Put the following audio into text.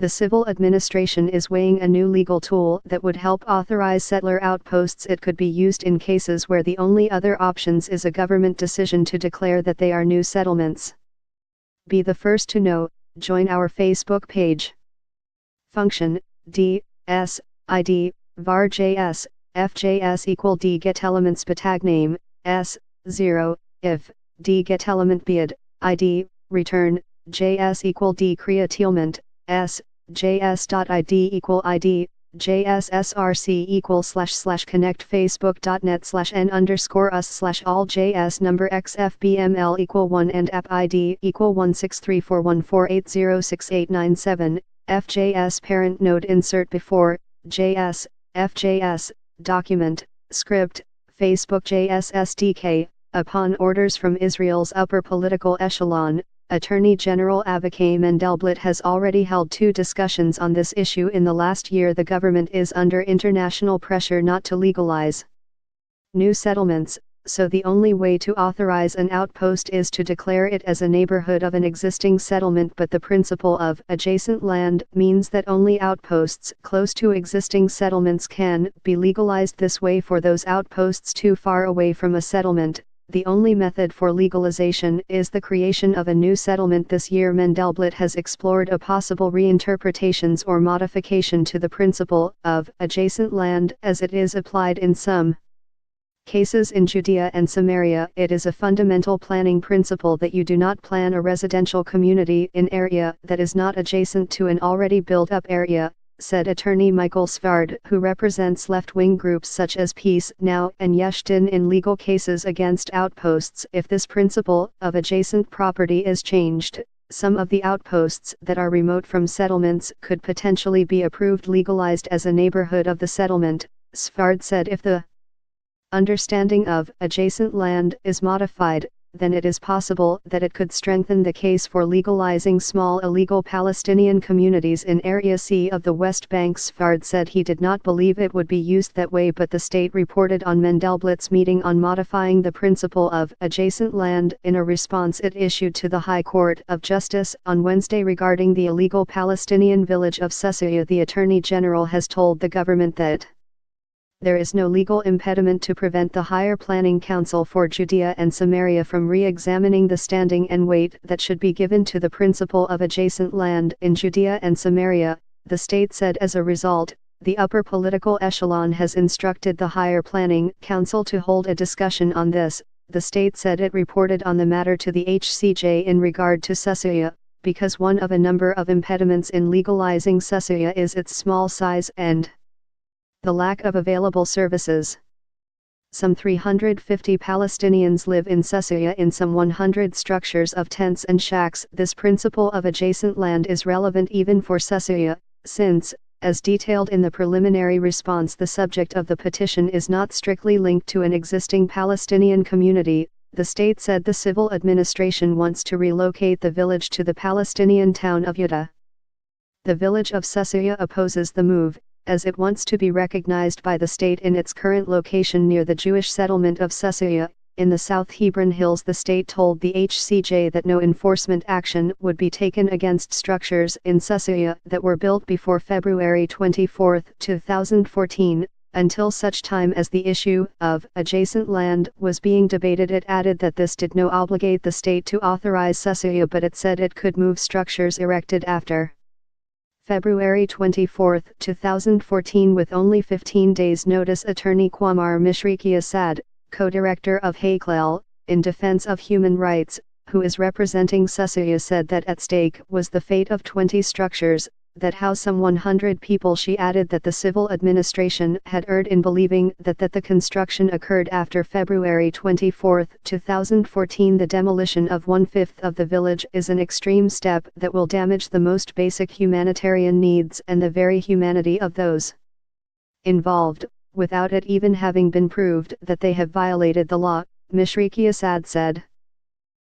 The civil administration is weighing a new legal tool that would help authorize settler outposts. It could be used in cases where the only other options is a government decision to declare that they are new settlements. Be the first to know. Join our Facebook page. Function D S ID var JS FJS equal D get elements tag name S 0 if D get element bid ID return JS equal D crea tilment S JS.id equal ID JSSRC equal / connect facebook.net / n_us / all JS number XFBML equal 1 and app ID equal 1634148068997 FJS parent node insert before JS FJS document script Facebook JS SDK. Upon orders from Israel's upper political echelon, Attorney General Avichai Mendelblit has already held 2 discussions on this issue in the last year. The government is under international pressure not to legalize new settlements, so the only way to authorize an outpost is to declare it as a neighborhood of an existing settlement. But the principle of adjacent land means that only outposts close to existing settlements can be legalized this way. For those outposts too far away from a settlement, the only method for legalization is the creation of a new settlement. This year Mendelblit has explored a possible reinterpretations or modification to the principle of adjacent land as it is applied in some cases in Judea and Samaria. It is a fundamental planning principle that you do not plan a residential community in area that is not adjacent to an already built-up area, said attorney Michael Svard, who represents left-wing groups such as Peace Now and Yesh Din in legal cases against outposts. If this principle of adjacent property is changed, some of the outposts that are remote from settlements could potentially be approved legalized as a neighborhood of the settlement, Svard said. If the understanding of adjacent land is modified, then it is possible that it could strengthen the case for legalizing small illegal Palestinian communities in Area C of the West Bank. Svard said he did not believe it would be used that way, but the state reported on Mendelblit's meeting on modifying the principle of adjacent land in a response it issued to the High Court of Justice on Wednesday regarding the illegal Palestinian village of Caesarea. The Attorney General has told the government that there is no legal impediment to prevent the Higher Planning Council for Judea and Samaria from re-examining the standing and weight that should be given to the principle of adjacent land in Judea and Samaria, the state said. As a result, the upper political echelon has instructed the Higher Planning Council to hold a discussion on this. The state said it reported on the matter to the HCJ in regard to Caesarea, because one of a number of impediments in legalizing Caesarea is its small size and the lack of available services. Some 350 Palestinians live in Caesarea in some 100 structures of tents and shacks. This principle of adjacent land is relevant even for Caesarea, since, as detailed in the preliminary response, the subject of the petition is not strictly linked to an existing Palestinian community. The state said the civil administration wants to relocate the village to the Palestinian town of Yehuda. The village of Caesarea opposes the move, as it wants to be recognized by the state in its current location near the Jewish settlement of Caesarea, in the South Hebron Hills. The state told the HCJ that no enforcement action would be taken against structures in Caesarea that were built before February 24, 2014, until such time as the issue of adjacent land was being debated. It added that this did not obligate the state to authorize Caesarea, but it said it could move structures erected after February 24, 2014 with only 15 days' notice. Attorney Qamar Mishriki Assad, co-director of Haklel, in defense of human rights, who is representing Caesarea, said that at stake was the fate of 20 structures that house some 100 people. She added that the civil administration had erred in believing that the construction occurred after February 24, 2014. The demolition of 1/5 of the village is an extreme step that will damage the most basic humanitarian needs and the very humanity of those involved, without it even having been proved that they have violated the law, Mishriki Assad said.